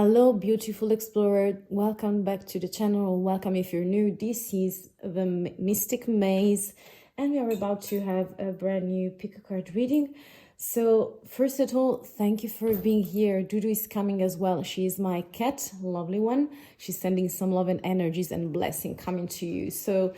Hello, beautiful explorer. Welcome back to the channel. Welcome if you're new. This is the Mystic Maze, and we are about to have a brand new pick a card reading. So, first of all, thank you for being here. Dudu is coming as well. She is my cat, lovely one. She's sending some love and energies and blessing coming to you. So,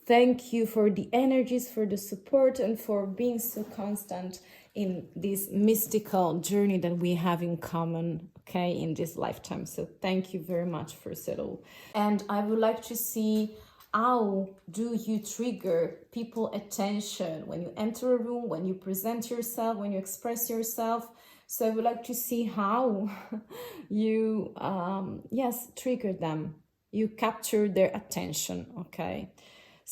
thank you for the energies, for the support, and for being so constant in this mystical journey that we have in common, okay, in this lifetime. So thank you very much for settle. And I would like to see, how do you trigger people attention when you enter a room, when you present yourself, when you express yourself? So I would like to see how you trigger them, you capture their attention, okay?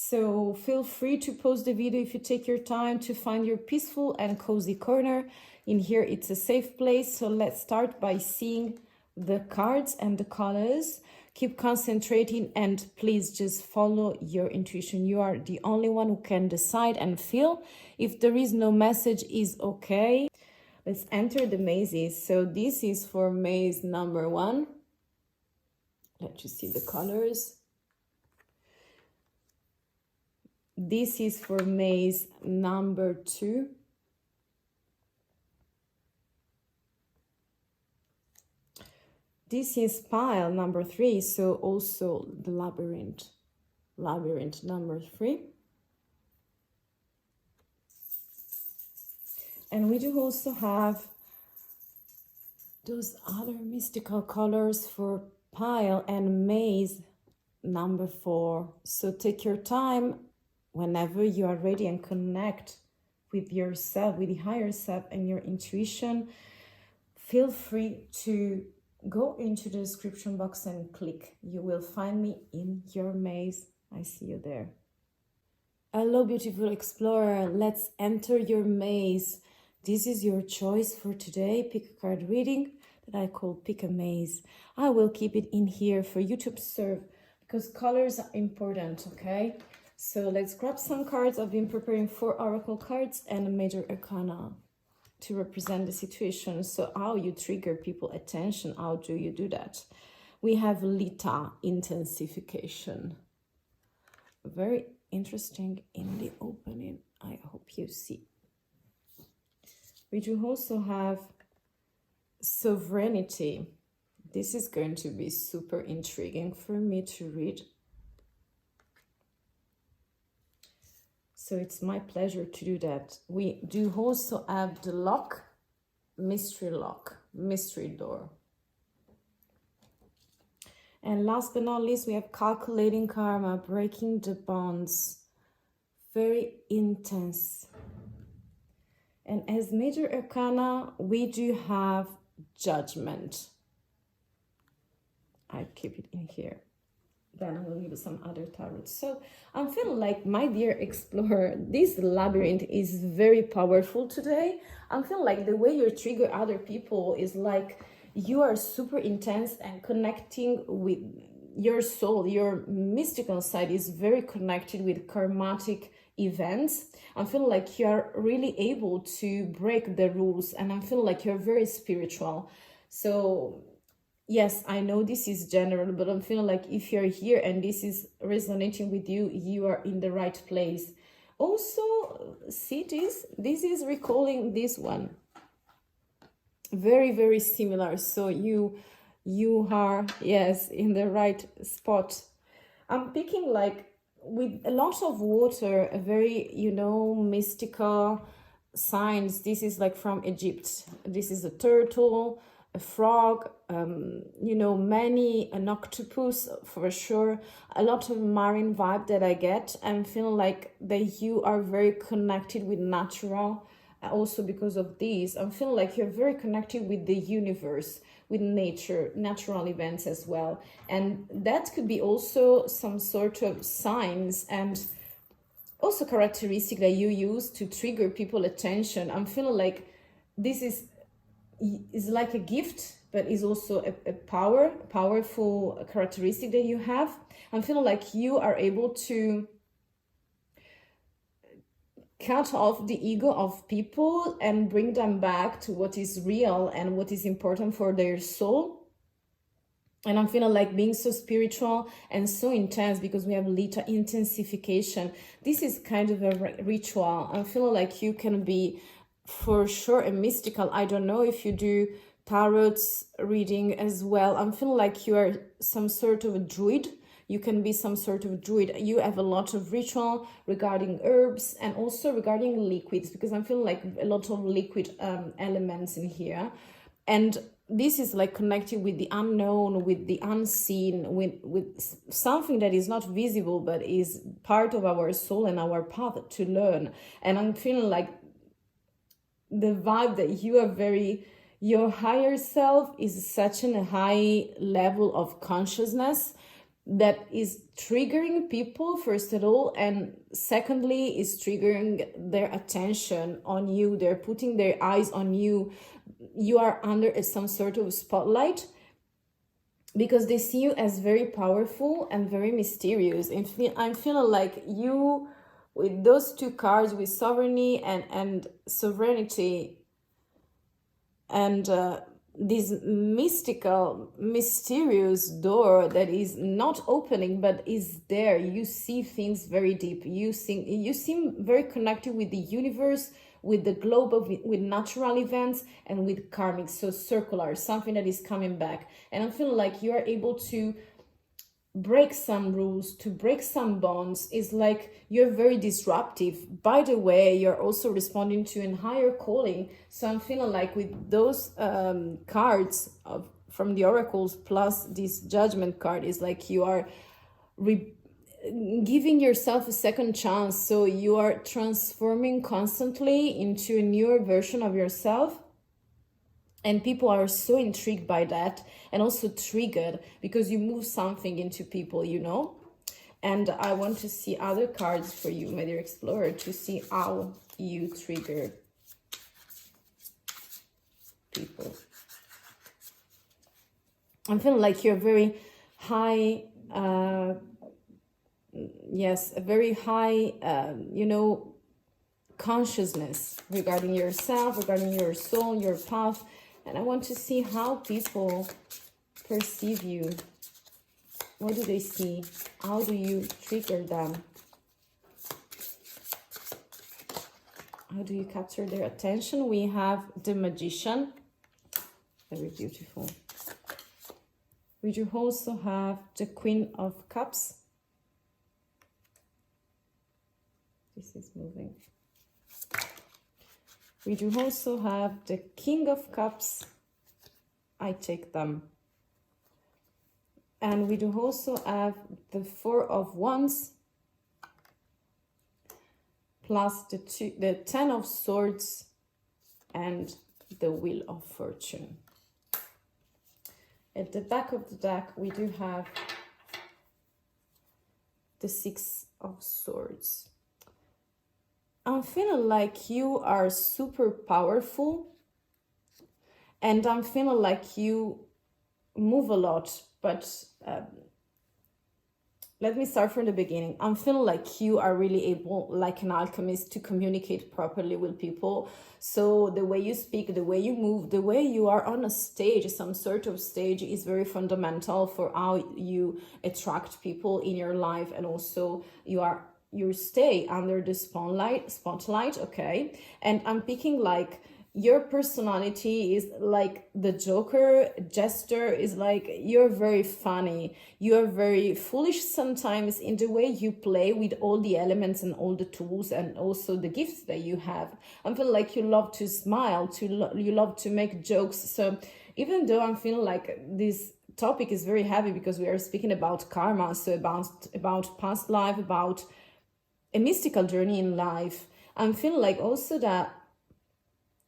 So feel free to pause the video if you take your time to find your peaceful and cozy corner. In here, it's a safe place. So let's start by seeing the cards and the colors. Keep concentrating and please just follow your intuition. You are the only one who can decide and feel. If there is no message, is okay. Let's enter the mazes. So this is for maze number 1. Let you see the colors. This is for maze number 2. This is pile number 3, so also the labyrinth number 3. And we do also have those other mystical colors for pile and maze number 4. So take your time whenever you are ready and connect with yourself, with the higher self and your intuition. Feel free to go into the description box and click. You will find me in your maze. I see you there. Hello, beautiful explorer. Let's enter your maze. This is your choice for today. Pick a card reading that I call Pick a Maze. I will keep it in here for you to observe because colors are important, okay? So let's grab some cards. I've been preparing 4 oracle cards and a major arcana to represent the situation. So how you trigger people attention, how do you do that? We have Lita, intensification. Very interesting in the opening. I hope you see. We do also have sovereignty. This is going to be super intriguing for me to read. So it's my pleasure to do that. We do also have the lock, mystery door. And last but not least, we have calculating karma, breaking the bonds. Very intense. And as major arcana, we do have judgment. I keep it in here. Then I will leave some other tarots. So I'm feeling like, my dear explorer, this labyrinth is very powerful today. I'm feeling like the way you trigger other people is like you are super intense and connecting with your soul. Your mystical side is very connected with karmatic events. I'm feeling like you're really able to break the rules, and I'm feeling like you're very spiritual. So yes, I know this is general, but I'm feeling like if you're here and this is resonating with you, you are in the right place. Also, see this is recalling this one. Very, very similar. So you are, yes, in the right spot. I'm picking like with a lot of water, a very, mystical signs. This is like from Egypt. This is a turtle, a frog, an octopus for sure. A lot of marine vibe that I get. I'm feeling like that you are very connected with natural. Also because of this, I'm feeling like you're very connected with the universe, with nature, natural events as well. And that could be also some sort of signs and also characteristic that you use to trigger people attention. I'm feeling like this is like a gift, but is also a powerful characteristic that you have. I'm feeling like you are able to cut off the ego of people and bring them back to what is real and what is important for their soul. And I'm feeling like being so spiritual and so intense because we have Lita intensification. This is kind of a ritual. I'm feeling like you can be for sure a mystical. I don't know if you do tarot's reading as well. I'm feeling like you are some sort of a druid. You can be some sort of druid. You have a lot of ritual regarding herbs and also regarding liquids, because I'm feeling like a lot of liquid elements in here. And this is like connected with the unknown, with the unseen, with something that is not visible but is part of our soul and our path to learn. And I'm feeling like the vibe that you are very, your higher self is such a high level of consciousness that is triggering people, first of all, and secondly is triggering their attention on you. They're putting their eyes on you. You are under some sort of spotlight because they see you as very powerful and very mysterious. And I'm feeling like you, with those two cards, with sovereignty and sovereignty, and this mystical, mysterious door that is not opening but is there. You see things very deep. You seem very connected with the universe, with the globe, with natural events, and with karmic, so circular, something that is coming back. And I'm feeling like you are able to break some rules, to break some bonds. Is like you're very disruptive. By the way, you're also responding to a higher calling. So I'm feeling like with those cards from the oracles plus this judgment card, is like you are giving yourself a second chance. So you are transforming constantly into a newer version of yourself. And people are so intrigued by that and also triggered because you move something into people, you know. And I want to see other cards for you, my dear explorer, to see how you trigger people. I'm feeling like you're very high, yes, a very high, you know, consciousness regarding yourself, regarding your soul, your path. And I want to see how people perceive you. What do they see? How do you trigger them? How do you capture their attention? We have the Magician. Very beautiful. We do also have the Queen of Cups. This is moving. We do also have the King of Cups. I take them. And we do also have the Four of Wands, plus the Ten of Swords and the Wheel of Fortune. At the back of the deck, we do have the Six of Swords. I'm feeling like you are super powerful, and I'm feeling like you move a lot, but let me start from the beginning. I'm feeling like you are really able, like an alchemist, to communicate properly with people. So the way you speak, the way you move, the way you are on a stage, some sort of stage, is very fundamental for how you attract people in your life. And also you stay under the spotlight, okay? And I'm picking like your personality is like the Joker jester, is like you're very funny, you're very foolish sometimes in the way you play with all the elements and all the tools and also the gifts that you have. I feel like you love to smile, you love to make jokes. So even though I'm feeling like this topic is very heavy because we are speaking about karma, so about past life, about a mystical journey in life, I'm feeling like also that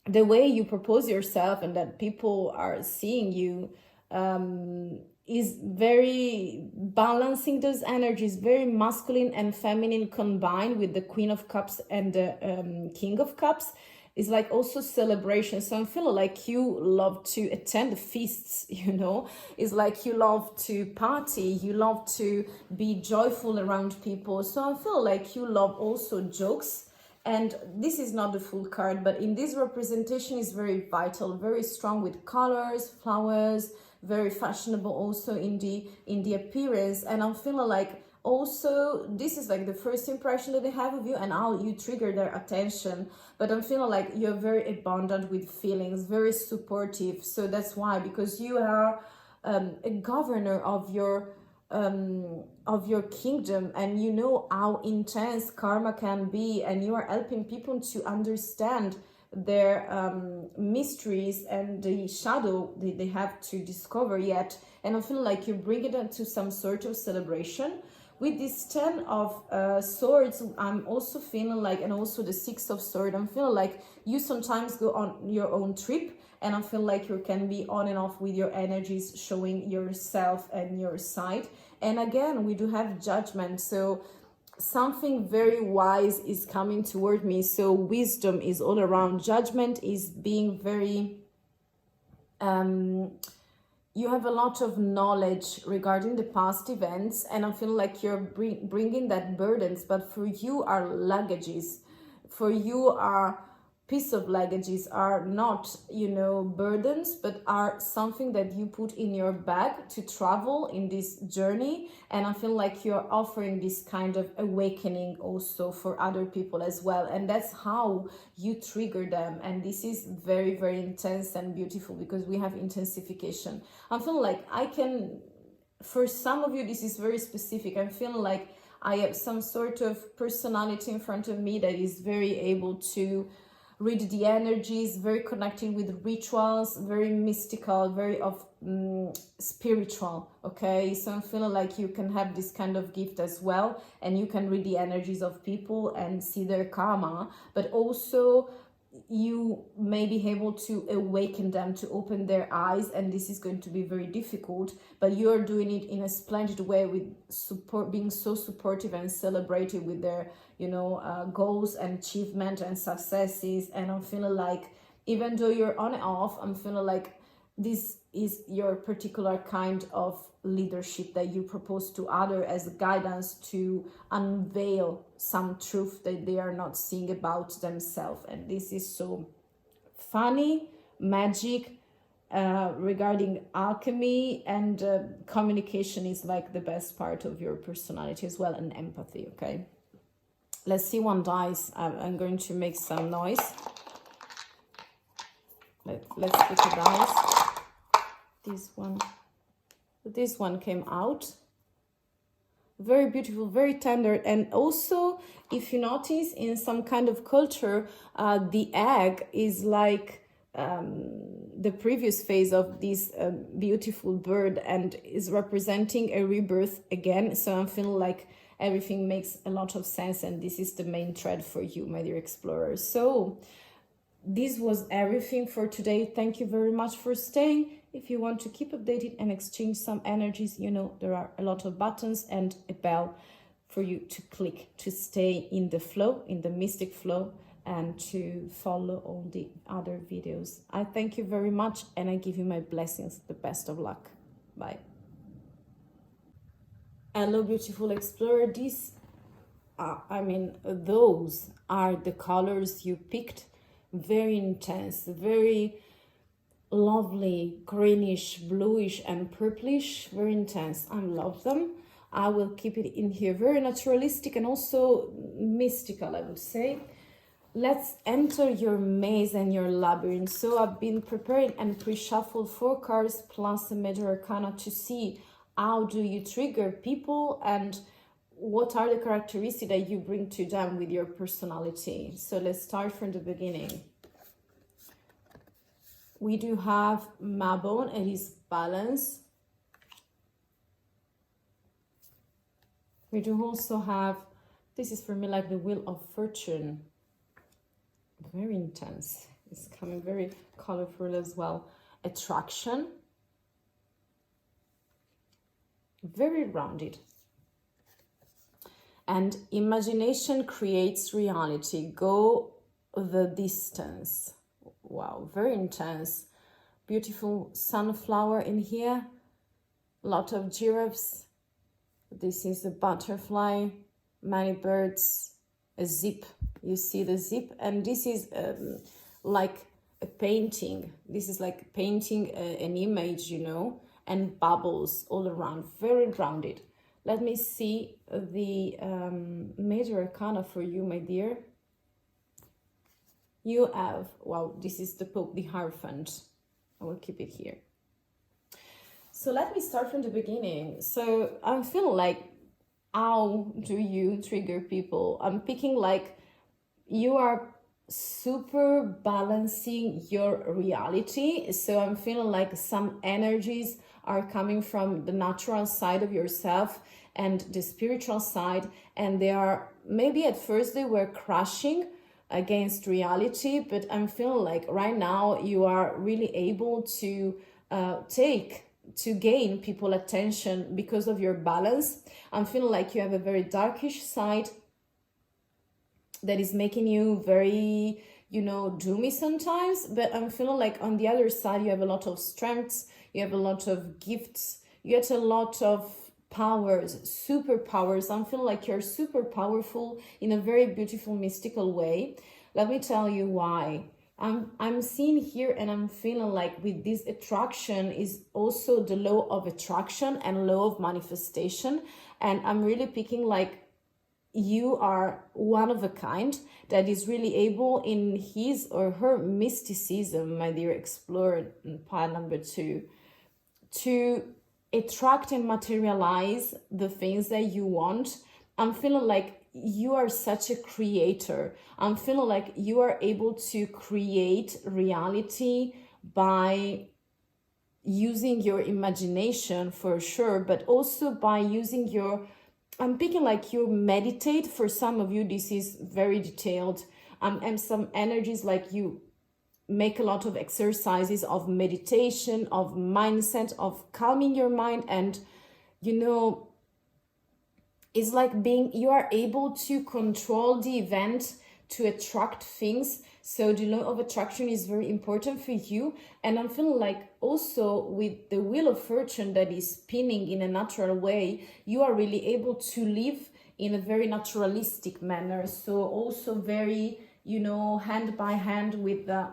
the way you propose yourself and that people are seeing you is very balancing those energies, very masculine and feminine combined with the Queen of Cups and the King of Cups. Is like also celebration. So I'm feeling like you love to attend feasts, you know. It's like you love to party, you love to be joyful around people. So I feel like you love also jokes. And this is not the full card, but in this representation is very vital, very strong with colors, flowers, very fashionable also in the appearance. And I'm feeling like also this is like the first impression that they have of you, and how you trigger their attention. But I'm feeling like you're very abundant with feelings, very supportive. So that's why, because you are a governor of your kingdom, and you know how intense karma can be, and you are helping people to understand their mysteries and the shadow they have to discover yet. And I feel like you bring it into some sort of celebration. With this 10 of swords, I'm also feeling like, and also the 6 of swords, I'm feeling like you sometimes go on your own trip, and I feel like you can be on and off with your energies, showing yourself and your side. And again, we do have judgment, so something very wise is coming toward me. So wisdom is all around. Judgment is being very you have a lot of knowledge regarding the past events, and I feel like you're bringing that burdens, but for you are luggages, for you are piece of luggages, are not, you know, burdens, but are something that you put in your bag to travel in this journey. And I feel like you're offering this kind of awakening also for other people as well, and that's how you trigger them. And this is very, very intense and beautiful, because we have intensification. I feel like I can, for some of you this is very specific. I'm feeling like I have some sort of personality in front of me that is very able to read the energies, very connected with rituals, very mystical, very of spiritual. Okay, so I'm feeling like you can have this kind of gift as well, and you can read the energies of people and see their karma, but also you may be able to awaken them, to open their eyes, and this is going to be very difficult, but you're doing it in a splendid way, with support, being so supportive and celebrating with their, you know, goals and achievement and successes. And I'm feeling like, even though you're on and off, I'm feeling like this is your particular kind of leadership that you propose to others as guidance to unveil some truth that they are not seeing about themselves. And this is so funny, magic, regarding alchemy, and communication is like the best part of your personality as well, and empathy. Okay, let's see one dice. I'm going to make some noise. Let's pick a dice. This one came out. Very beautiful, very tender. And also, if you notice, in some kind of culture, the egg is like the previous phase of this beautiful bird, and is representing a rebirth again. So I'm feeling like everything makes a lot of sense, and this is the main thread for you, my dear explorers. So this was everything for today. Thank you very much for staying. If you want to keep updated and exchange some energies, you know, there are a lot of buttons and a bell for you to click to stay in the flow, in the mystic flow, and to follow all the other videos. I thank you very much, and I give you my blessings. The best of luck. Bye. Hello, beautiful explorer. These those are the colors you picked. Very intense, very lovely, greenish, bluish, and purplish. Very intense. I love them. I will keep it in here. Very naturalistic and also mystical, I would say. Let's enter your maze and your labyrinth. So I've been preparing and pre-shuffled 4 cards plus a major arcana to see how do you trigger people and what are the characteristics that you bring to them with your personality. So let's start from the beginning. We do have Mabon, it is balance. We do also have, this is for me like the Wheel of Fortune. Very intense. It's coming very colorful as well. Attraction. Very rounded. And imagination creates reality. Go the distance. Wow, very intense. Beautiful sunflower in here. A lot of giraffes. This is a butterfly. Many birds. A zip. You see the zip. And this is like a painting. This is like painting an image, you know. and bubbles all around, very grounded. Let me see the major arcana for you, my dear. You have, well, this is the Pope, the Hierophant. I will keep it here. So let me start from the beginning. So I'm feeling like, how do you trigger people? I'm picking like you are super balancing your reality. So I'm feeling like some energies are coming from the natural side of yourself and the spiritual side, and they are, maybe at first they were crashing against reality, but I'm feeling like right now you are really able to gain people attention because of your balance. I'm feeling like you have a very darkish side that is making you very, you know, doomy sometimes, but I'm feeling like on the other side you have a lot of strengths, you have a lot of gifts, you get a lot of powers, superpowers. I'm feeling like you're super powerful in a very beautiful, mystical way. Let me tell you why. I'm seeing here, and I'm feeling like with this attraction is also the law of attraction and law of manifestation. And I'm really picking like you are one of a kind that is really able in his or her mysticism, my dear explorer, pile number 2, to attract and materialize the things that you want. I'm feeling like you are such a creator. I'm feeling like you are able to create reality by using your imagination for sure, but also by using your, I'm picking like you meditate. For some of you, this is very detailed. And some energies like you make a lot of exercises of meditation, of mindset, of calming your mind. And, you know, it's like being, you are able to control the event to attract things. So the law of attraction is very important for you. And I'm feeling like also with the wheel of fortune that is spinning in a natural way, you are really able to live in a very naturalistic manner. So also very, you know, hand by hand with the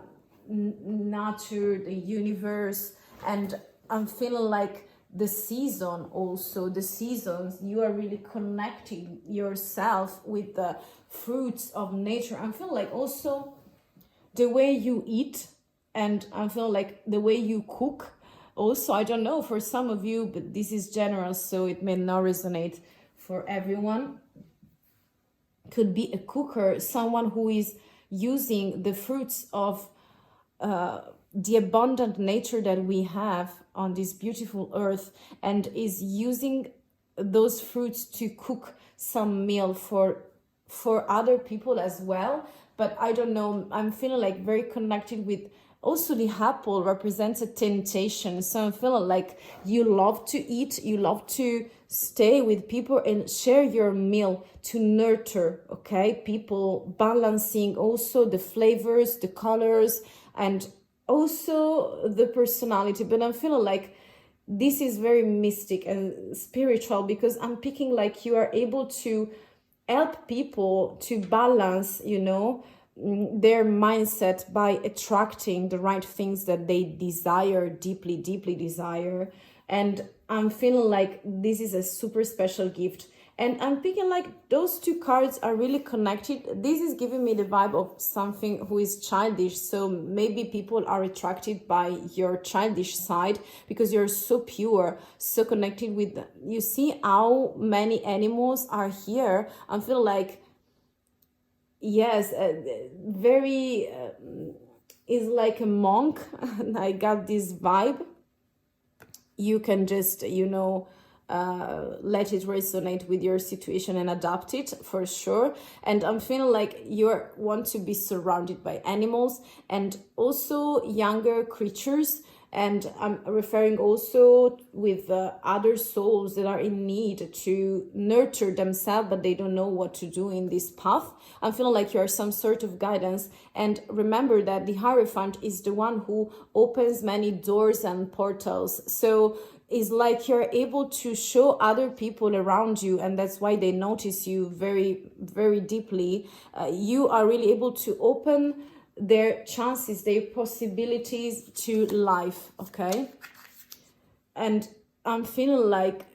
nature, the universe. And I'm feeling like the season, also the seasons, you are really connecting yourself with the fruits of nature. I feel like also the way you eat, and I feel like the way you cook also. I don't know for some of you, but this is general, so it may not resonate for everyone. Could be a cooker, someone who is using the fruits of the abundant nature that we have on this beautiful earth, and is using those fruits to cook some meal for other people as well. But I don't know, I'm feeling like very connected with, also the apple represents a temptation. So I'm feeling like you love to eat, you love to stay with people and share your meal to nurture, okay, people, balancing also the flavors, the colors, and also the personality. But I'm feeling like this is very mystic and spiritual, because I'm picking like you are able to help people to balance, you know, their mindset by attracting the right things that they desire, deeply, deeply desire. And I'm feeling like this is a super special gift. And I'm picking like those two cards are really connected. This is giving me the vibe of something who is childish. So maybe people are attracted by your childish side because you're so pure, so connected with, you see how many animals are here. I feel like, yes, very, is like a monk. I got this vibe. You can just, you know, let it resonate with your situation and adapt it for sure. And I'm feeling like you want to be surrounded by animals and also younger creatures. And I'm referring also with other souls that are in need to nurture themselves, but they don't know what to do in this path. I'm feeling like you are some sort of guidance. And remember that the Hierophant is the one who opens many doors and portals. So it's like you're able to show other people around you, and that's why they notice you very, very deeply. You are really able to open their chances, their possibilities to life, okay? and I'm feeling like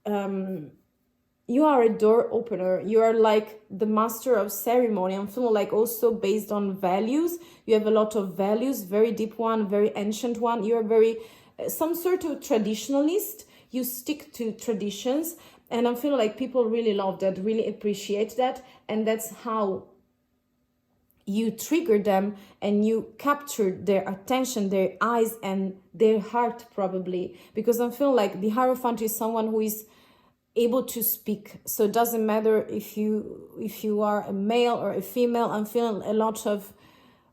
you are a door opener. You are like the master of ceremony. I'm feeling like also based on values. You have a lot of values, very deep one, very ancient one. You are very some sort of traditionalist. You stick to traditions, and I'm feeling like people really love that, really appreciate that, and that's how you trigger them and you capture their attention, their eyes and their heart, probably, because I'm feeling like the Hierophant is someone who is able to speak. So it doesn't matter if you are a male or a female. I'm feeling a lot of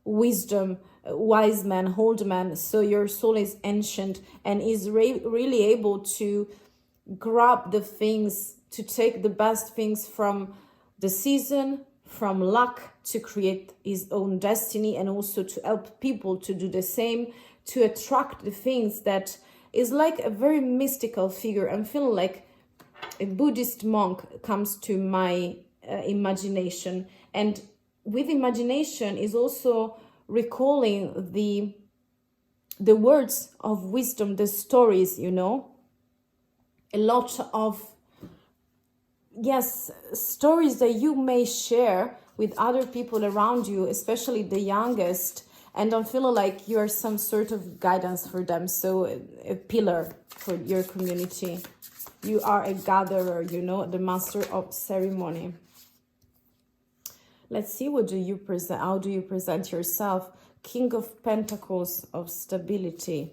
wisdom, wise man, old man. So your soul is ancient and is really able to grab the things, to take the best things from the season, from luck, to create his own destiny, and also to help people to do the same, to attract the things that is like a very mystical figure. I'm feeling like a Buddhist monk comes to my imagination, and with imagination is also recalling the words of wisdom, the stories, you know, a lot of, yes, stories that you may share with other people around you, especially the youngest, and I'm feeling like you're some sort of guidance for them, so a pillar for your community. You are a gatherer, you know, the master of ceremony. Let's see, what do you present? How do you present yourself? King of Pentacles, of stability.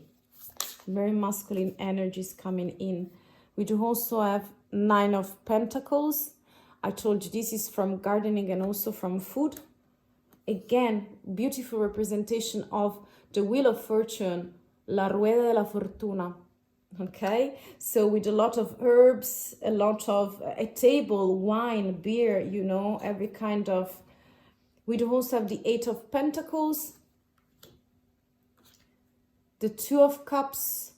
Very masculine energies coming in. We do also have Nine of Pentacles. I told you this is from gardening and also from food. Again, beautiful representation of the Wheel of Fortune, La Rueda de la Fortuna. Okay, so with a lot of herbs, a lot of a table, wine, beer, you know, every kind of. We do also have the Eight of Pentacles, the Two of Cups,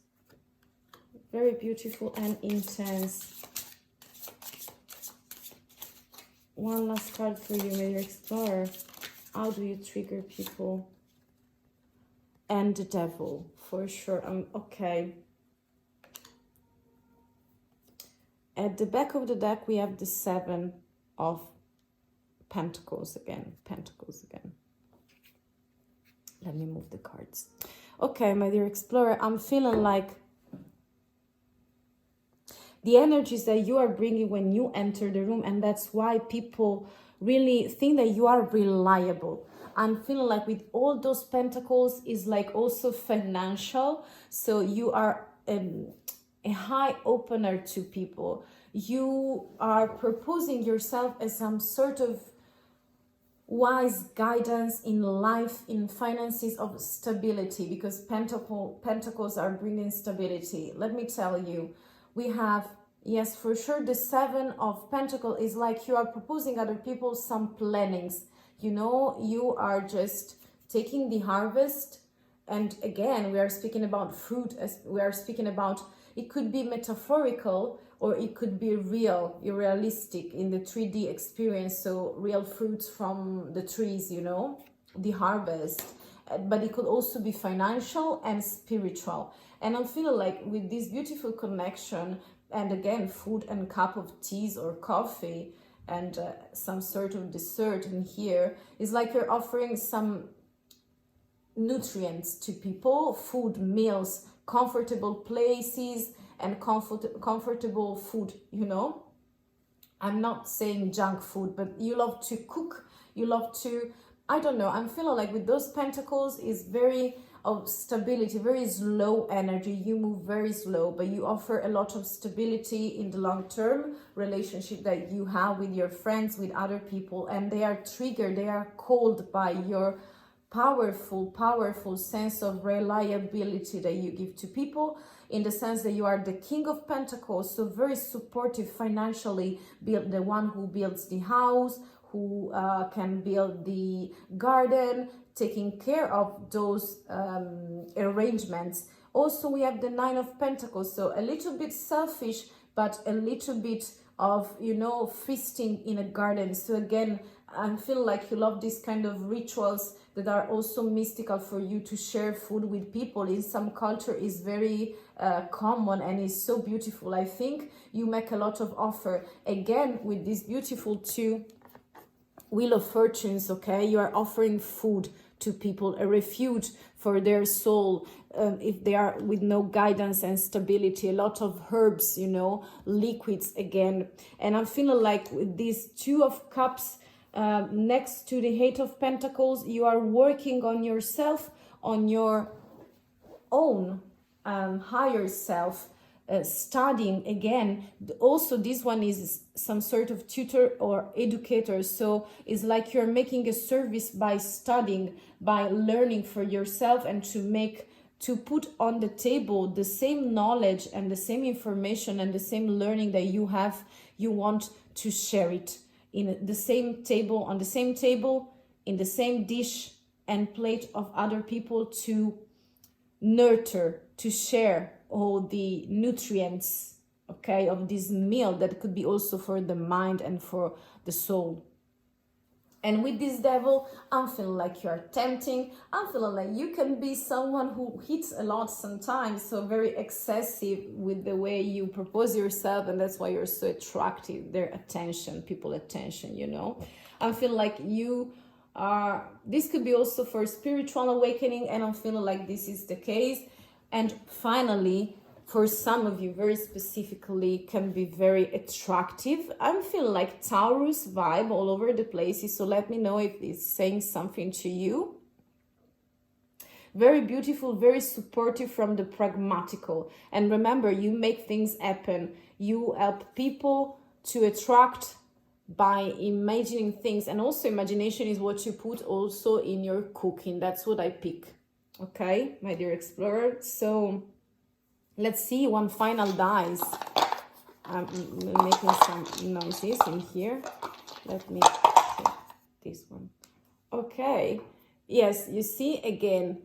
very beautiful and intense. One last card for you, Major Explorer. How do you trigger people? And the Devil, for sure. Okay. At the back of the deck, we have the Seven of Pentacles again. Let me move the cards. Okay, my dear Explorer, I'm feeling like the energies that you are bringing when you enter the room, and that's why people really think that you are reliable. I'm feeling like with all those pentacles is like also financial, so you are a high opener to people. You are proposing yourself as some sort of wise guidance in life, in finances, of stability, because pentacles are bringing stability. Let me tell you, we have, yes, for sure, the Seven of Pentacles is like you are proposing other people some plannings. You know, you are just taking the harvest. And again, we are speaking about fruit, as we are speaking about, it could be metaphorical or it could be real, realistic in the 3D experience. So real fruits from the trees, you know, the harvest. But it could also be financial and spiritual. And I'm feeling like with this beautiful connection, and again, food and cup of teas or coffee and some sort of dessert in here, is like you're offering some nutrients to people, food, meals, comfortable places, and comfortable food, you know. I'm not saying junk food, but you love to cook, you love to, I don't know, I'm feeling like with those pentacles is very of stability, very slow energy. You move very slow, but you offer a lot of stability in the long-term relationship that you have with your friends, with other people, and they are triggered, they are called by your powerful sense of reliability that you give to people, in the sense that you are the King of Pentacles, so very supportive financially, build the one who builds the house, who can build the garden, taking care of those arrangements. Also, we have the Nine of Pentacles, so a little bit selfish, but a little bit of, you know, feasting in a garden. So again, I feel like you love this kind of rituals that are also mystical for you, to share food with people. In some culture is very common and is so beautiful. I think you make a lot of offer again with this beautiful two Wheel of Fortunes. Okay, you are offering food to people, a refuge for their soul, if they are with no guidance and stability. A lot of herbs, you know, liquids again. And I'm feeling like with these Two of Cups next to the Eight of Pentacles, you are working on yourself, on your own higher self, studying again. Also, this one is some sort of tutor or educator, so it's like you're making a service by studying, by learning for yourself, and to put on the table the same knowledge and the same information and the same learning that you have. You want to share it in the same table, on the same table, in the same dish and plate of other people, to nurture, to share all the nutrients, okay, of this meal that could be also for the mind and for the soul. And with this Devil, I'm feeling like you're tempting. I'm feeling like you can be someone who hits a lot sometimes, so very excessive with the way you propose yourself, and that's why you're so attractive. Their attention, people attention, you know. I'm feeling like you are, this could be also for spiritual awakening, and I'm feeling like this is the case. And finally, for some of you very specifically, can be very attractive. I'm feeling like Taurus vibe all over the places, so let me know if it's saying something to you. Very beautiful, very supportive from the pragmatical. And remember, you make things happen. You help people to attract by imagining things. And also imagination is what you put also in your cooking. That's what I pick. Okay, my dear explorer. So let's see one final dice. I'm making some noises in here. Let me take this one. Okay. Yes, you see again.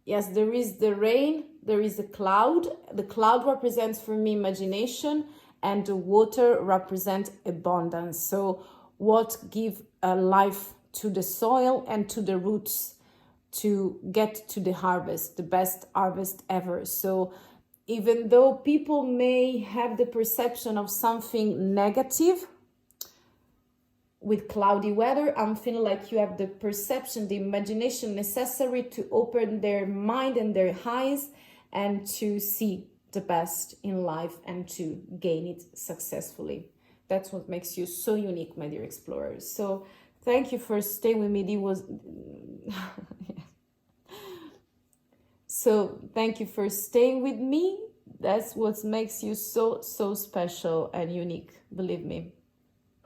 Yes, there is the rain. There is a cloud. The cloud represents for me imagination, and the water represents abundance. So what give a life to the soil and to the roots to get to the harvest, the best harvest ever. So even though people may have the perception of something negative with cloudy weather, I'm feeling like you have the perception, the imagination necessary to open their mind and their eyes and to see the best in life and to gain it successfully. That's what makes you so unique, my dear explorers. So thank you for staying with me. It was so thank you for staying with me. That's what makes you so special and unique, believe me.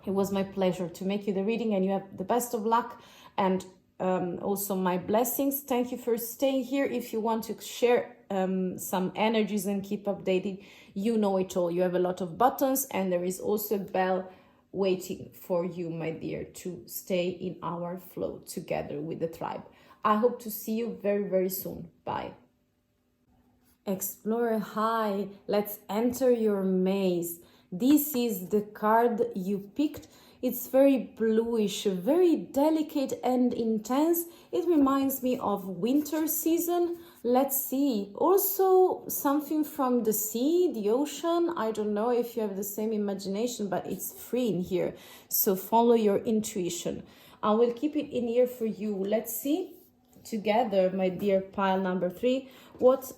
It was my pleasure to make you the reading, and you have the best of luck and also my blessings. Thank you for staying here. If you want to share some energies and keep updated, you know it all. You have a lot of buttons, and there is also a bell waiting for you, my dear, to stay in our flow together with the tribe. I hope to see you very soon. Bye. Explorer, hi. Let's enter your maze. This is the card you picked. It's very bluish, very delicate and intense. It reminds me of winter season. Let's see. Also something from the sea, the ocean. I don't know if you have the same imagination, but it's free in here. So follow your intuition. I will keep it in here for you. Let's see together, my dear pile number 3.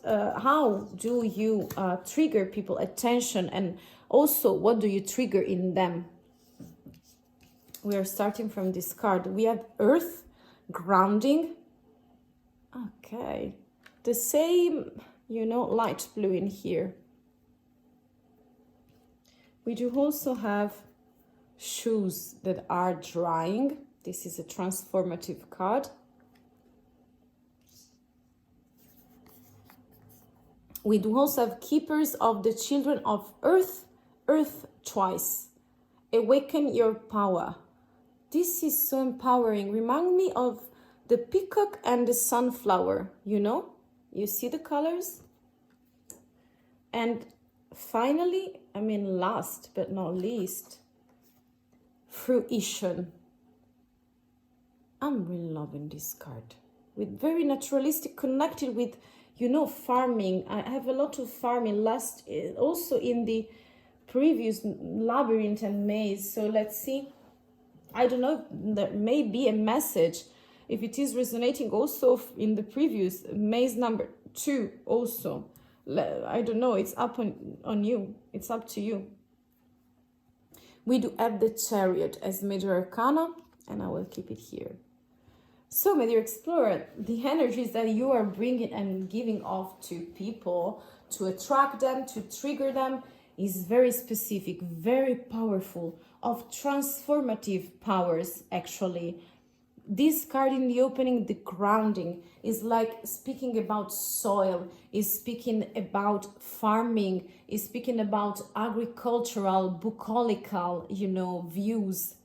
How do you trigger people attention, and also what do you trigger in them? We are starting from this card. We have earth, grounding. Okay, the same, you know, light blue in here. We do also have shoes that are drying. This is a transformative card. We do also have keepers of the children of earth, earth twice. Awaken your power. This is so empowering. Remind me of the peacock and the sunflower, you know? You see the colors? And finally, last but not least, fruition. I'm really loving this card. With very naturalistic, connected with, you know, farming. I have a lot of farming last, also in the previous labyrinth and maze. So let's see. I don't know, there may be a message. If it is resonating also in the previous maze number 2 also. I don't know, it's up on you. It's up to you. We do have the Chariot as major arcana, and I will keep it here. So, my dear explorer, the energies that you are bringing and giving off to people to attract them, to trigger them, is very specific, very powerful, of transformative powers, actually. This card in the opening, the grounding, is like speaking about soil, is speaking about farming, is speaking about agricultural, bucolical, you know, views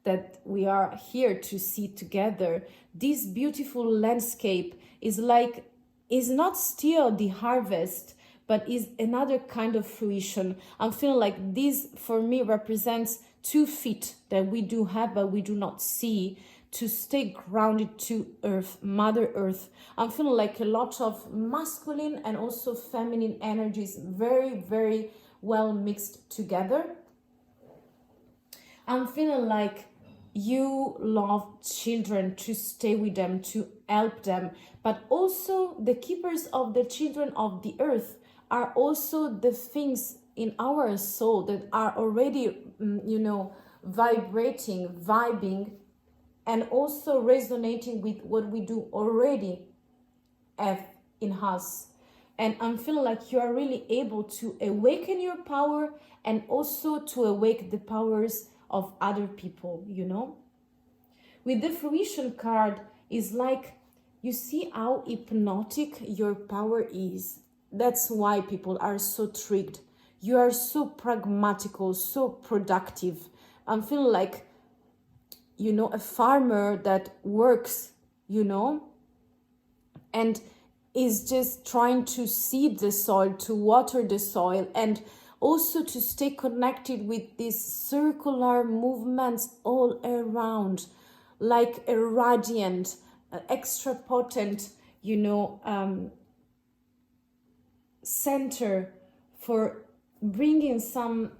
that we are here to see together. This beautiful landscape is not still the harvest, but is another kind of fruition. I'm feeling like this for me represents 2 feet that we do have but we do not see, to stay grounded to earth, Mother Earth. I'm feeling like a lot of masculine and also feminine energies very, very well mixed together. I'm feeling like you love children, to stay with them, to help them, but also the keepers of the children of the earth are also the things in our soul that are already, you know, vibrating, vibing, and also resonating with what we do already have in us. And I'm feeling like you are really able to awaken your power and also to awake the powers of other people, you know. With the fruition card, is like, you see how hypnotic your power is. That's why people are so tricked. You are so pragmatical, so productive. I'm feeling like, you know, a farmer that works, you know, and is just trying to seed the soil, to water the soil, and also to stay connected with these circular movements all around, like a radiant, extra potent, you know, center for bringing some,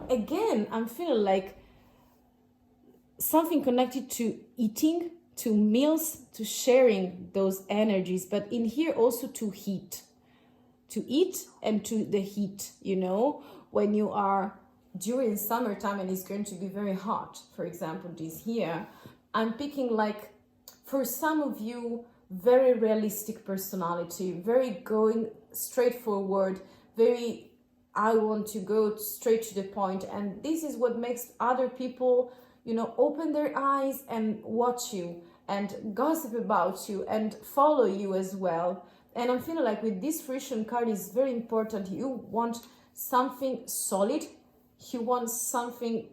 again, I'm feeling like something connected to eating, to meals, to sharing those energies, but in here also to heat, to eat and to the heat, you know, when you are during summertime and it's going to be very hot, for example, this here, I'm picking like, for some of you, very realistic personality, very going straightforward, very, I want to go straight to the point, and this is what makes other people, you know, open their eyes and watch you and gossip about you and follow you as well. And I'm feeling like with this fruition card is very important. You want something solid, you want something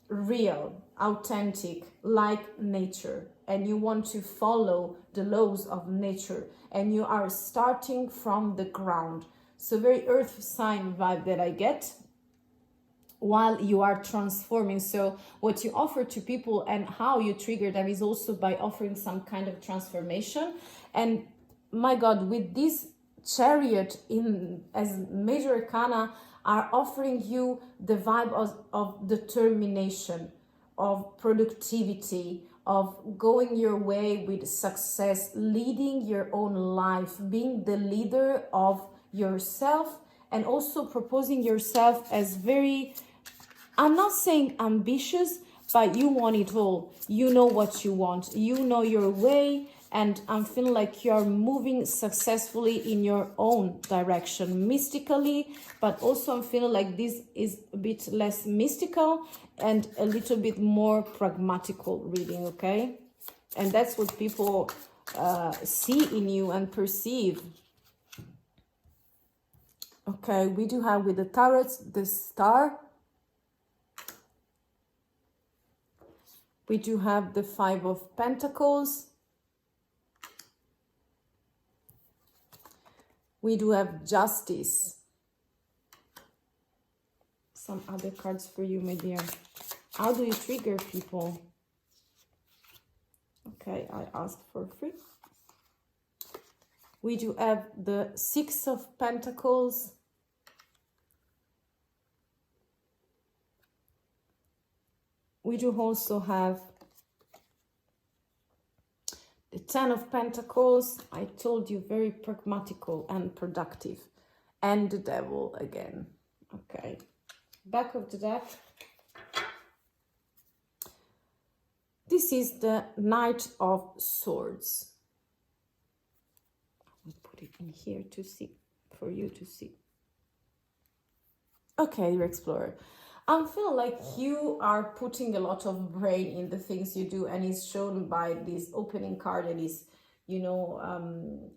real, authentic, like nature, and you want to follow the laws of nature, and you are starting from the ground. So very earth sign vibe that I get while you are transforming. So what you offer to people and how you trigger them is also by offering some kind of transformation. And my God, with this Chariot in as major arcana are offering you the vibe of determination, of productivity, of going your way with success, leading your own life, being the leader of yourself, and also proposing yourself as very, I'm not saying ambitious, but you want it all. You know what you want. You know your way. And I'm feeling like you're moving successfully in your own direction, mystically. But also I'm feeling like this is a bit less mystical and a little bit more pragmatical reading, okay? And that's what people see in you and perceive. Okay, we do have with the Tarot, the Star. We do have the Five of Pentacles. We do have Justice. Some other cards for you, my dear. How do you trigger people? Okay, I asked for free. We do have the Six of Pentacles. We do also have the Ten of Pentacles. I told you, very pragmatical and productive. And the Devil again. Okay. Back of the deck. This is the Knight of Swords. I will put it in here to see, for you to see. Okay, dear explorer. I feel like you are putting a lot of brain in the things you do, and it's shown by this opening card that is, you know,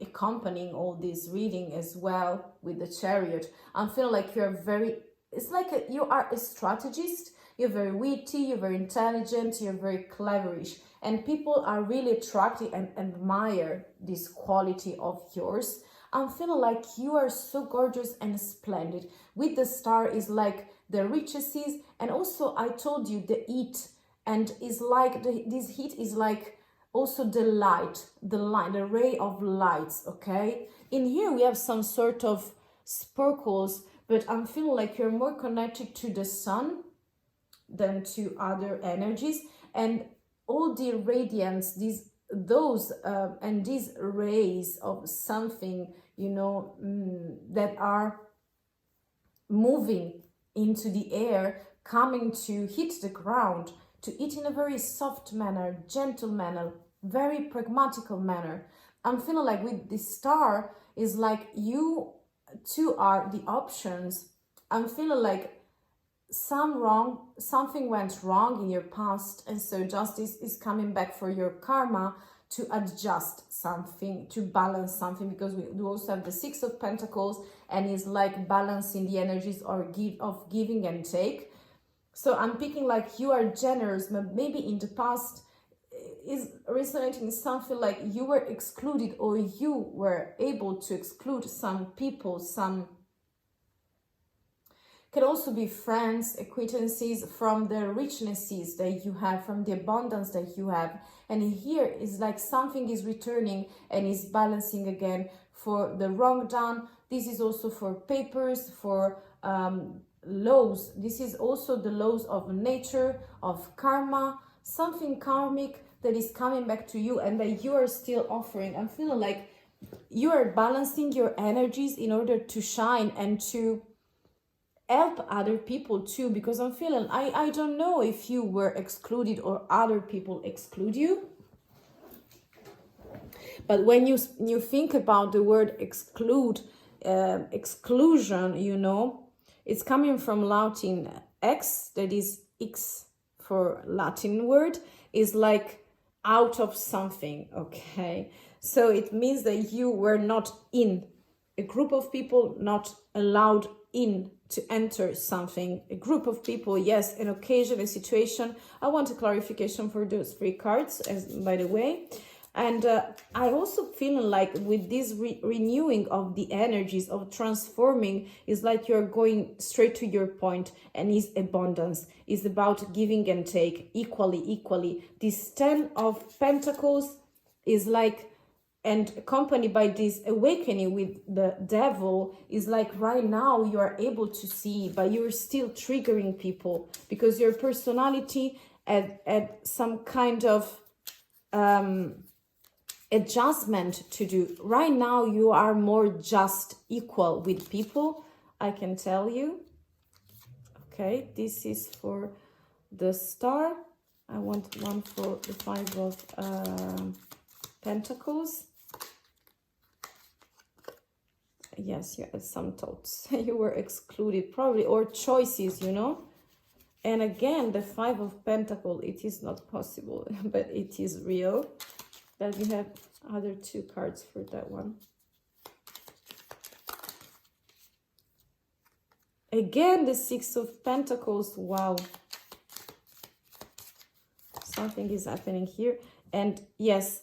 accompanying all this reading as well with the Chariot. I feel like you're very, it's like you are a strategist. You're very witty, you're very intelligent, you're very cleverish, and people are really attracted and admire this quality of yours. I'm feeling like you are so gorgeous and splendid. With the Star is like the riches, and also I told you the heat, and is like this heat is like also the light, the ray of lights. Okay, in here we have some sort of sparkles, but I'm feeling like you're more connected to the sun than to other energies, and all the radiance, those and these rays of something, you know, that are moving into the air, coming to hit the ground, to hit in a very soft manner, gentle manner, very pragmatical manner. I'm feeling like with the Star is like you two are the options. I'm feeling like something went wrong in your past, and so justice is coming back for your karma to adjust something, to balance something, because we do also have the Six of Pentacles, and is like balancing the energies of giving and take. So I'm picking like you are generous, but maybe in the past is resonating something like you were excluded, or you were able to exclude some people, some can also be friends, acquaintances, from the richnesses that you have, from the abundance that you have. And here is like something is returning and is balancing again for the wrong done. This is also for papers, for laws. This is also the laws of nature, of karma, something karmic that is coming back to you and that you are still offering. I'm feeling like you are balancing your energies in order to shine and to help other people too, because I'm feeling I don't know if you were excluded or other people exclude you, but when you think about the word exclude, exclusion, you know, it's coming from Latin ex, that is X for Latin word, is like out of something. Okay, so it means that you were not in a group of people, not allowed in to enter something, a group of people, yes, an occasion, a situation. I want a clarification for those three cards, as by the way. And I also feeling like with this renewing of the energies of transforming, is like you're going straight to your point, and is abundance, is about giving and take equally. This 10 of Pentacles is like, and accompanied by this awakening with the Devil, is like right now you are able to see, but you're still triggering people because your personality had some kind of adjustment to do. Right now you are more just equal with people, I can tell you. Okay, this is for the Star. I want one for the Five of Pentacles. Yes, you had some thoughts. You were excluded probably, or choices, you know. And again, the Five of Pentacles, it is not possible, but it is real. But we have other two cards for that one. Again, the Six of Pentacles. Wow. Something is happening here. And yes,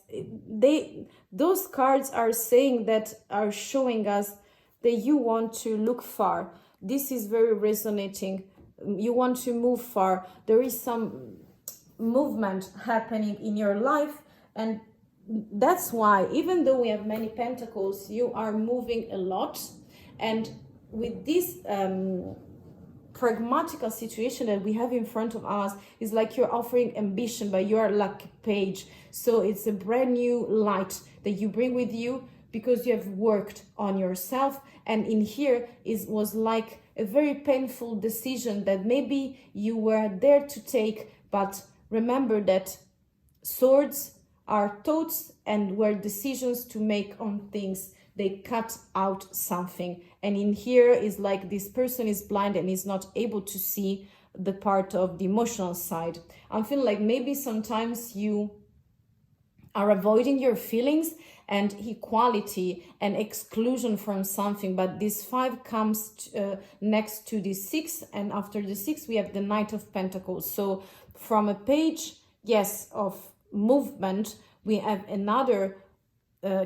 those cards are saying that, are showing us that you want to look far. This is very resonating. You want to move far. There is some movement happening in your life, And that's why, even though we have many pentacles, you are moving a lot. And with this pragmatical situation that we have in front of us, is like you're offering ambition, but you're like a page. So it's a brand new light that you bring with you because you have worked on yourself. And in here was like a very painful decision that maybe you were there to take, but remember that swords are thoughts and were decisions to make on things. They cut out something. And in here is like this person is blind and is not able to see the part of the emotional side. I'm feeling like maybe sometimes you are avoiding your feelings and equality and exclusion from something, but this 5 comes next to the 6, and after the 6 we have the Knight of Pentacles. So from a page, yes, of movement, we have another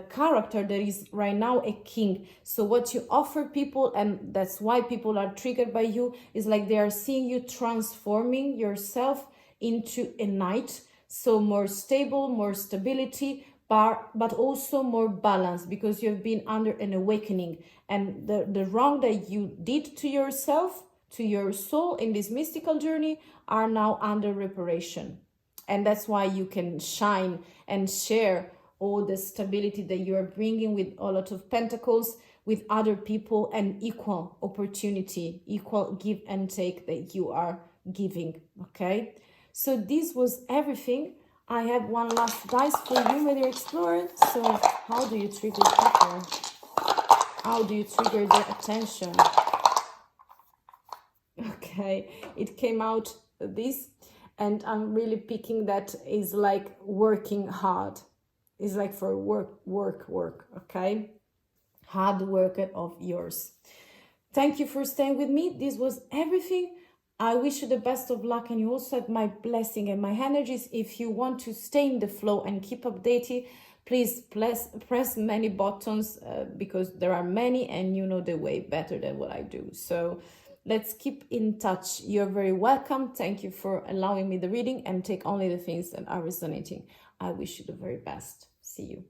character that is right now a king. So what you offer people, and that's why people are triggered by you, is like they are seeing you transforming yourself into a knight. So more stable, more stability, but also more balance, because you've been under an awakening, and the wrong that you did to yourself, to your soul in this mystical journey, are now under reparation. And that's why you can shine and share all the stability that you are bringing with a lot of pentacles with other people, and equal opportunity, equal give and take that you are giving. Okay, so this was everything. I have one last dice for you, my dear explorer. So how do you trigger people? How do you trigger their attention? Okay, it came out this, and I'm really picking that is like working hard. It's like for work, okay? Hard work of yours. Thank you for staying with me. This was everything. I wish you the best of luck, and you also have my blessing and my energies. If you want to stay in the flow and keep updated, please press many buttons because there are many, and you know the way better than what I do. So let's keep in touch. You're very welcome. Thank you for allowing me the reading, and take only the things that are resonating. I wish you the very best. See you.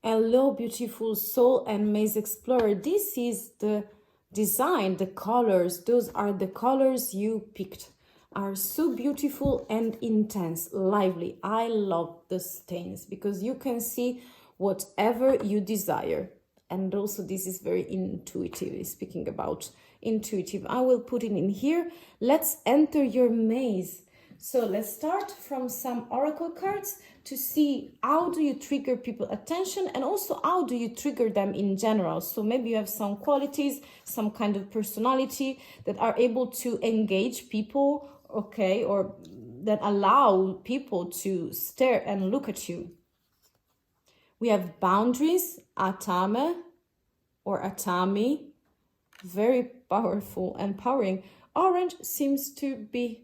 Hello, beautiful soul and maze explorer. This is the design, the colors. Those are the colors you picked. Are so beautiful and intense, lively. I love the stains because you can see whatever you desire. And also this is very intuitive, speaking about intuitive. I will put it in here. Let's enter your maze. So let's start from some oracle cards to see how do you trigger people's attention, and also how do you trigger them in general. So maybe you have some qualities, some kind of personality that are able to engage people, okay, or that allow people to stare and look at you. We have boundaries, atame or atami, very powerful, empowering. Orange seems to be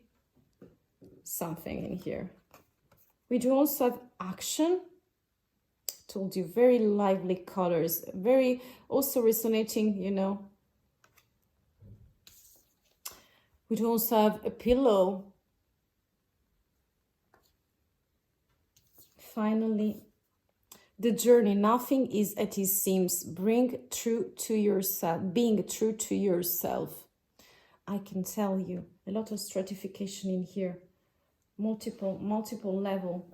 something in here. We do also have action. Told you, very lively colors, very also resonating, you know. We do also have a pillow. Finally, the journey. Nothing is as it seems. Bring true to yourself. Being true to yourself. I can tell you a lot of stratification in here. Multiple level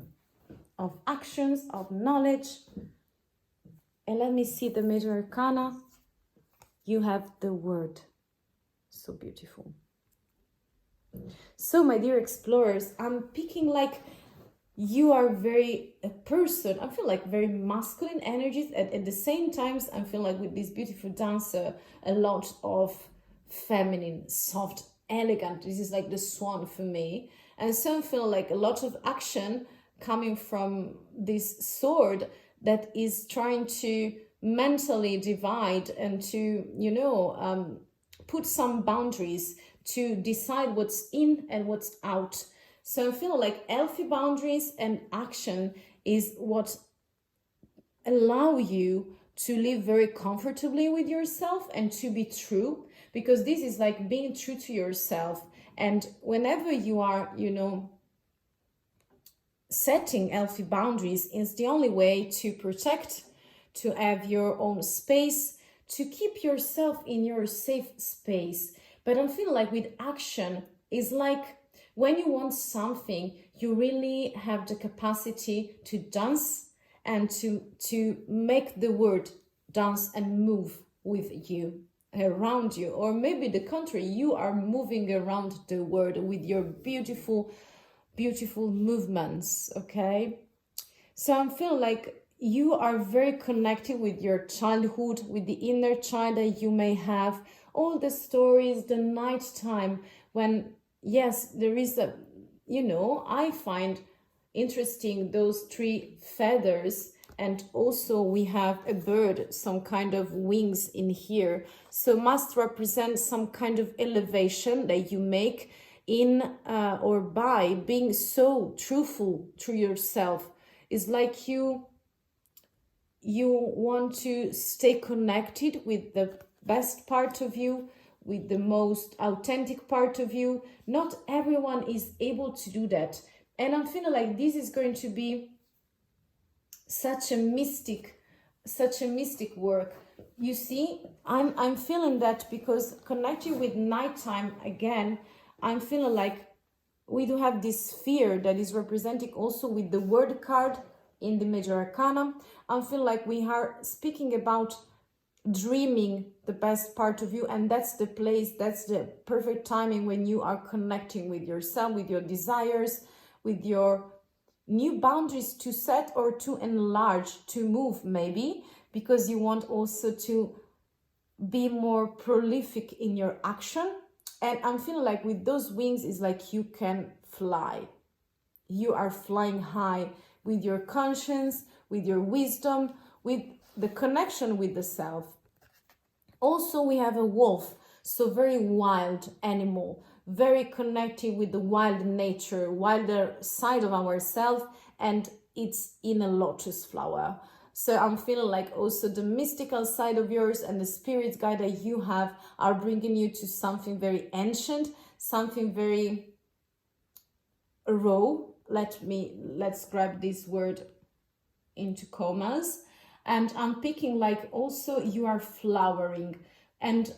of actions, of knowledge. And let me see the major arcana. You have the word. So beautiful. So my dear explorers, I'm picking like you are very a person. I feel like very masculine energies. At the same time, I feel like with this beautiful dancer, a lot of feminine, soft, elegant. This is like the swan for me. And so I feel like a lot of action coming from this sword that is trying to mentally divide and to, you know, put some boundaries to decide what's in and what's out. So I feel like healthy boundaries and action is what allow you to live very comfortably with yourself and to be true, because this is like being true to yourself. And whenever you are, you know, setting healthy boundaries is the only way to protect, to have your own space, to keep yourself in your safe space. But I feel like with action, is like when you want something, you really have the capacity to dance and to make the world dance and move with you, around you, or maybe the country. You are moving around the world with your beautiful movements. Okay, so I'm feeling like you are very connected with your childhood, with the inner child that you may have, all the stories, the night time when, yes, there is a, I find interesting those three feathers, and also we have a bird, some kind of wings in here. So must represent some kind of elevation that you make in or by being so truthful to yourself. It's like you want to stay connected with the best part of you, with the most authentic part of you. Not everyone is able to do that, and I'm feeling like this is going to be such a mystic work. You see, I'm feeling that, because connecting with nighttime again, I'm feeling like we do have this fear that is represented also with the word card in the major arcana. I feel like we are speaking about dreaming the best part of you, and that's the place, that's the perfect timing when you are connecting with yourself, with your desires, with your new boundaries to set or to enlarge, to move maybe, because you want also to be more prolific in your action. And I'm feeling like with those wings is like you can fly. You are flying high with your conscience, with your wisdom, with the connection with the self. Also, we have a wolf, so very wild animal, very connected with the wild nature, wilder side of ourselves, and it's in a lotus flower. So I'm feeling like also the mystical side of yours and the spirit guide that you have are bringing you to something very ancient, something very raw. Let's grab this word into commas. And I'm picking like also you are flowering, and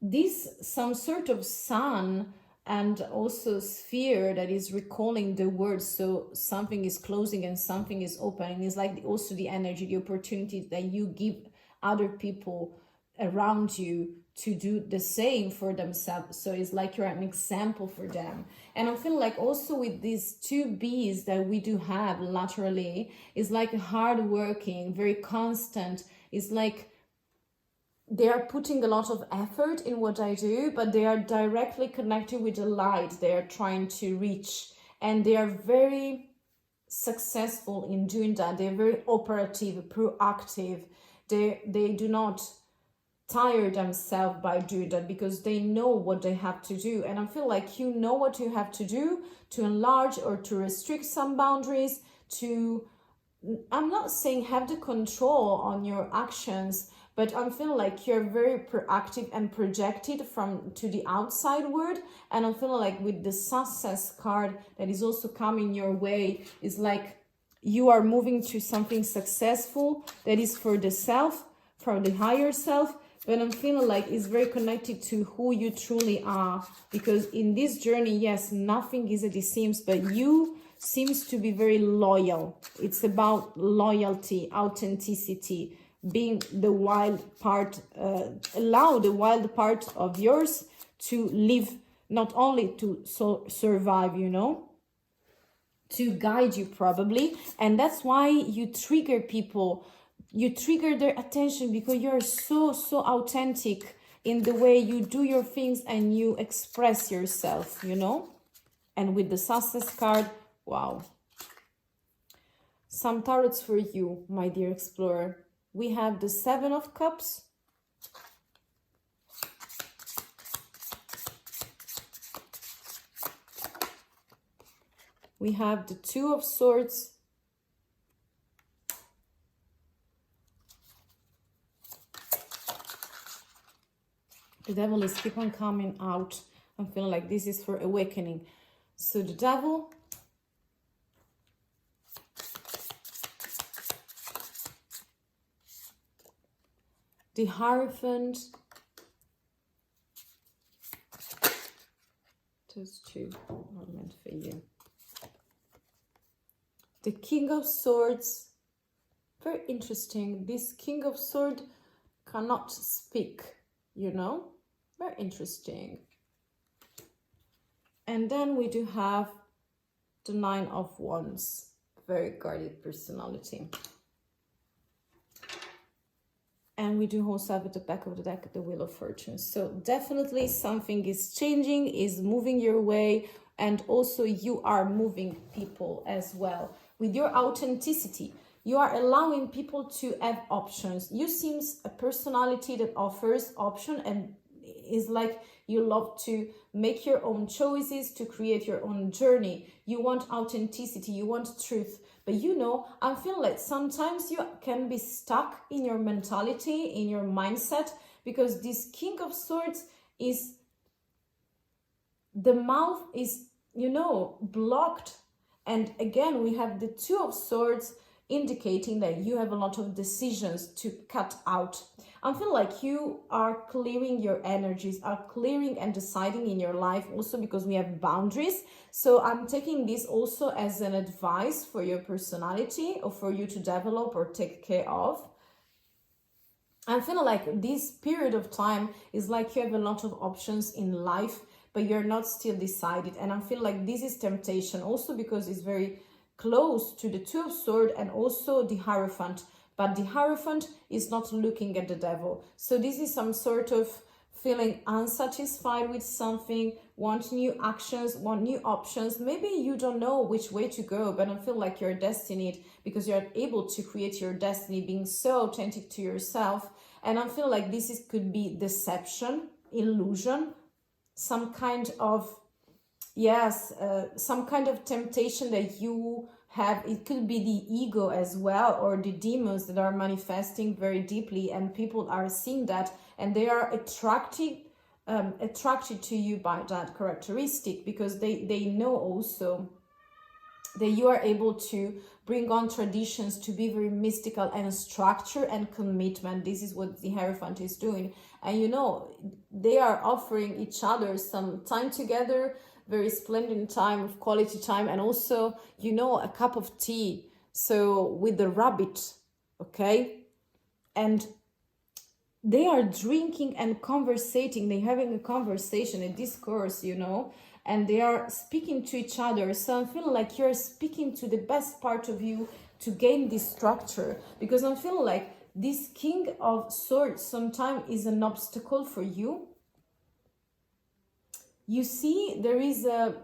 this some sort of sun and also sphere that is recalling the words. So something is closing and something is opening. It's like also the energy, the opportunity that you give other people around you to do the same for themselves. So it's like you're an example for them. And I feel like also with these two bees that we do have laterally, is like hardworking, very constant. It's like they are putting a lot of effort in what I do, but they are directly connected with the light they are trying to reach. And they are very successful in doing that. They're very operative, proactive. They do not tire themselves by doing that, because they know what they have to do. And I feel like you know what you have to do to enlarge or to restrict some boundaries, to, I'm not saying have the control on your actions, but I'm feeling like you're very proactive and projected from to the outside world. And I'm feeling like with the success card that is also coming your way, is like you are moving to something successful that is for the self, for the higher self. But I'm feeling like it's very connected to who you truly are, because in this journey, yes, nothing is as it seems, but you seems to be very loyal. It's about loyalty, authenticity, being the wild part, allow the wild part of yours to live, not only to survive, to guide you probably. And that's why you trigger people, you trigger their attention, because you're so authentic in the way you do your things and you express yourself, And with the success card, wow. Some tarots for you, my dear explorer. We have the 7 of Cups. We have the 2 of Swords. The Devil is keep on coming out. I'm feeling like this is for awakening. So the Devil, the Hierophant. Those two are meant for you. The King of Swords. Very interesting. This King of Swords cannot speak, you know? Very interesting. And then we do have the Nine of Wands. Very guarded personality. And we do also have at the back of the deck the Wheel of Fortune. So definitely something is changing, is moving your way, and also you are moving people as well. With your authenticity, you are allowing people to have options. You seem a personality that offers option and is like you love to make your own choices, to create your own journey. You want authenticity, you want truth. But you know, I feel like sometimes you can be stuck in your mentality, in your mindset, because this King of Swords is, the mouth is, you know, blocked. And again, we have the Two of Swords indicating that you have a lot of decisions to cut out. I feel like you are clearing your energies, are clearing and deciding in your life also because we have boundaries. So I'm taking this also as an advice for your personality or for you to develop or take care of. I feel like this period of time is like you have a lot of options in life, but you're not still decided. And I feel like this is temptation also because it's very close to the Two of Swords and also the Hierophant. But the Hierophant is not looking at the devil. So this is some sort of feeling unsatisfied with something, want new actions, want new options. Maybe you don't know which way to go, but I feel like you're destined because you're able to create your destiny, being so authentic to yourself. And I feel like this could be deception, illusion, some kind of, some kind of temptation that you have. It could be the ego as well, or the demons that are manifesting very deeply, and people are seeing that and they are attracted to you by that characteristic, because they know also that you are able to bring on traditions, to be very mystical and structure and commitment. This is what the Hierophant is doing. And you know, they are offering each other some time together, very splendid time of quality time, and also, you know, a cup of tea. So with the rabbit, okay? And they are drinking and conversating. They're having a conversation, a discourse, you know, and they are speaking to each other. So I feel like you're speaking to the best part of you to gain this structure, because I feel like this King of Swords sometimes is an obstacle for you. You see, there is a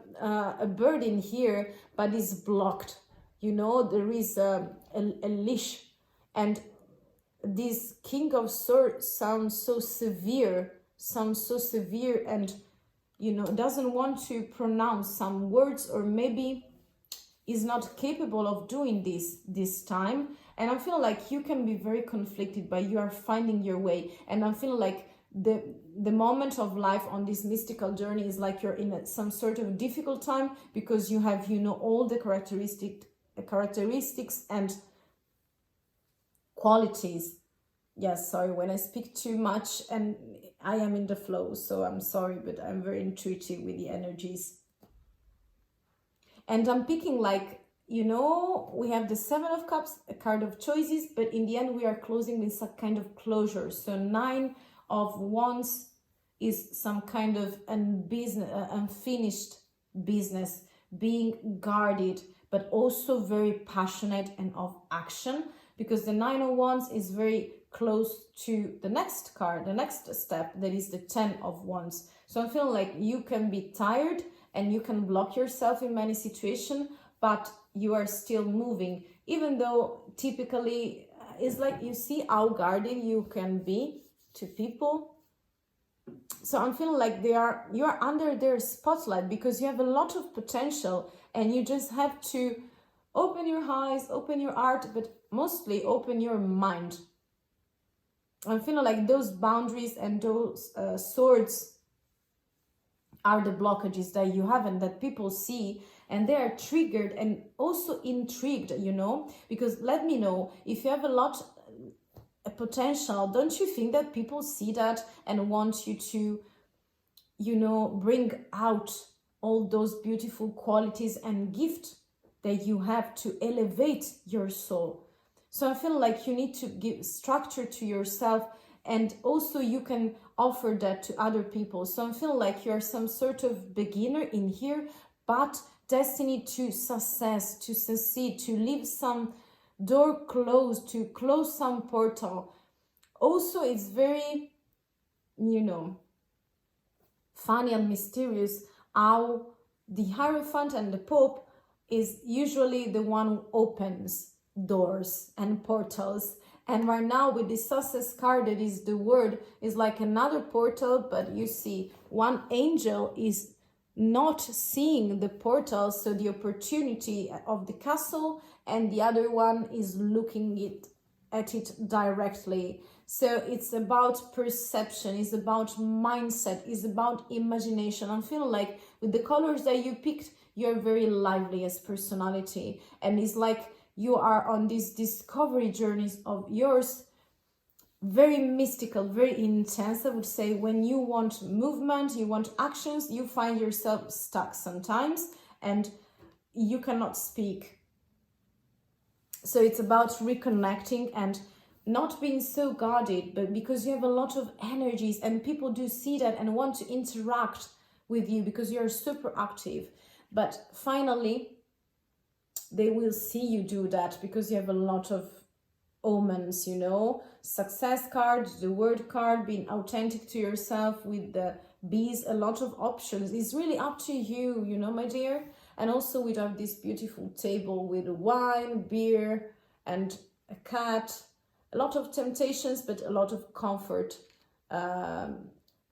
bird in here, but it's blocked. You know, there is a leash, and this King of Swords sounds so severe, and, you know, doesn't want to pronounce some words, or maybe is not capable of doing this time. And I feel like you can be very conflicted, but you are finding your way. And I feel like the moment of life on this mystical journey is like you're in some sort of difficult time, because you have, you know, all the characteristics and qualities. Yes, sorry, when I speak too much and I am in the flow, so I'm sorry, but I'm very intuitive with the energies. And I'm picking, like, you know, we have the Seven of Cups, a card of choices, but in the end we are closing with some kind of closure. So Nine of Wands is some kind of unfinished business, being guarded, but also very passionate and of action, because the Nine of Wands is very close to the next card, the next step, that is the Ten of Wands. So I feel like you can be tired and you can block yourself in many situations, but you are still moving, even though typically it's like you see how guarded you can be to people. So I'm feeling like you're under their spotlight because you have a lot of potential, and you just have to open your eyes, open your heart, but mostly open your mind. I'm feeling like those boundaries and those swords are the blockages that you have and that people see, and they are triggered and also intrigued, you know, because let me know if you have a lot a potential. Don't you think that people see that and want you to, you know, bring out all those beautiful qualities and gift that you have to elevate your soul? So I feel like you need to give structure to yourself, and also you can offer that to other people. So I feel like you're some sort of beginner in here, but destiny to success, to succeed, to leave some door closed, to close some portal. Also, it's very, you know, funny and mysterious how the Hierophant and the Pope is usually the one who opens doors and portals. And right now with the success card, that is the word, is like another portal, but you see one angel is not seeing the portal, so the opportunity of the castle, and the other one is looking at it directly. So it's about perception, it's about mindset, it's about imagination. I'm feeling like with the colors that you picked, you're very lively as personality, and it's like you are on these discovery journeys of yours, very mystical, very intense, I would say. When you want movement, you want actions, you find yourself stuck sometimes and you cannot speak. So it's about reconnecting and not being so guarded, but because you have a lot of energies and people do see that and want to interact with you because you're super active. But finally, they will see you do that because you have a lot of omens, you know, success card, the word card, being authentic to yourself with the bees, a lot of options. It's really up to you, you know, my dear. And also we have this beautiful table with wine, beer, and a cat. A lot of temptations, but a lot of comfort,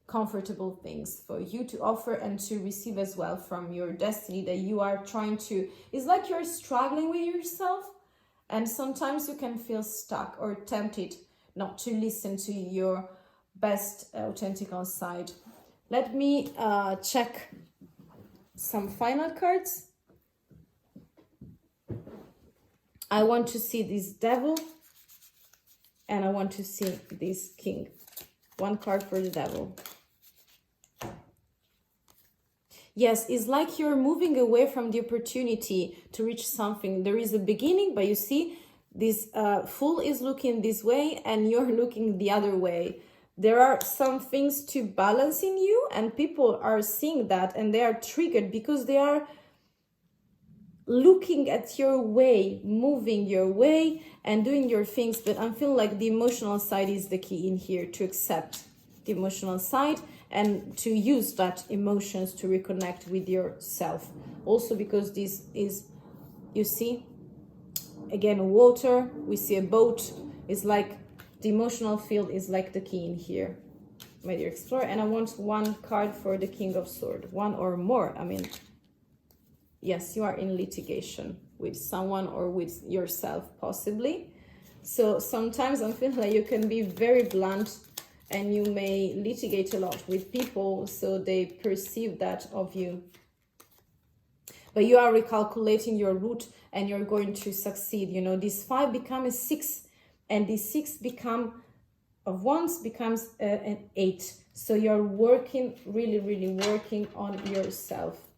comfortable things for you to offer and to receive as well from your destiny that you are trying to. It's like you're struggling with yourself, and sometimes you can feel stuck or tempted not to listen to your best authentic side. Let me check some final cards. I want to see this devil, and I want to see this king. One card for the devil. Yes, it's like you're moving away from the opportunity to reach something. There is a beginning, but you see this fool is looking this way and you're looking the other way. There are some things to balance in you, and people are seeing that and they are triggered because they are looking at your way, moving your way and doing your things. But I feel like the emotional side is the key in here, to accept the emotional side and to use that emotions to reconnect with yourself. Also because this is, you see, again, water, we see a boat. It's like the emotional field is like the key in here, my dear explorer. And I want one card for the King of Swords, one or more. I mean, yes, you are in litigation with someone or with yourself, possibly. So sometimes I'm feeling like you can be very blunt and you may litigate a lot with people, so they perceive that of you. But you are recalculating your route and you're going to succeed. You know, this 5 becomes a 6, and this 6 become of wands becomes an 8. So you're working, really, really working on yourself.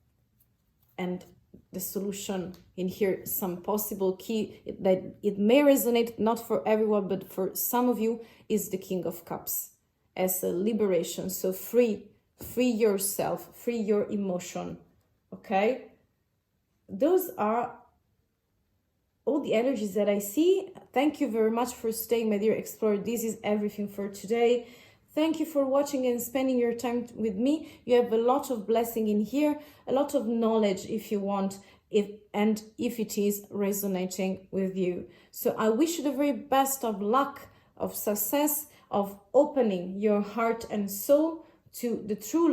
And the solution in here, some possible key that it may resonate, not for everyone, but for some of you, is the King of Cups as a liberation. So free yourself, free your emotion. Okay, those are all the energies that I see. Thank you very much for staying, my dear explorer. This is everything for today. Thank you for watching and spending your time with me. You have a lot of blessing in here, a lot of knowledge if you want, if it is resonating with you. So I wish you the very best of luck, of success, of opening your heart and soul to the true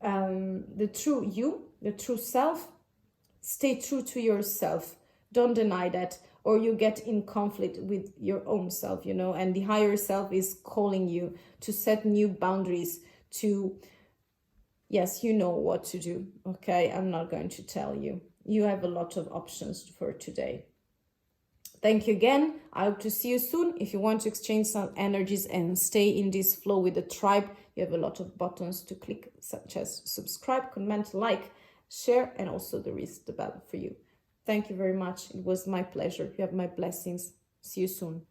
you, the true self. Stay true to yourself. Don't deny that, or you get in conflict with your own self, you know, and the higher self is calling you to set new boundaries, to, yes, you know what to do, okay? I'm not going to tell you. You have a lot of options for today. Thank you again. I hope to see you soon. If you want to exchange some energies and stay in this flow with the tribe, you have a lot of buttons to click, such as subscribe, comment, like, share, and also there is the bell for you. Thank you very much. It was my pleasure. You have my blessings. See you soon.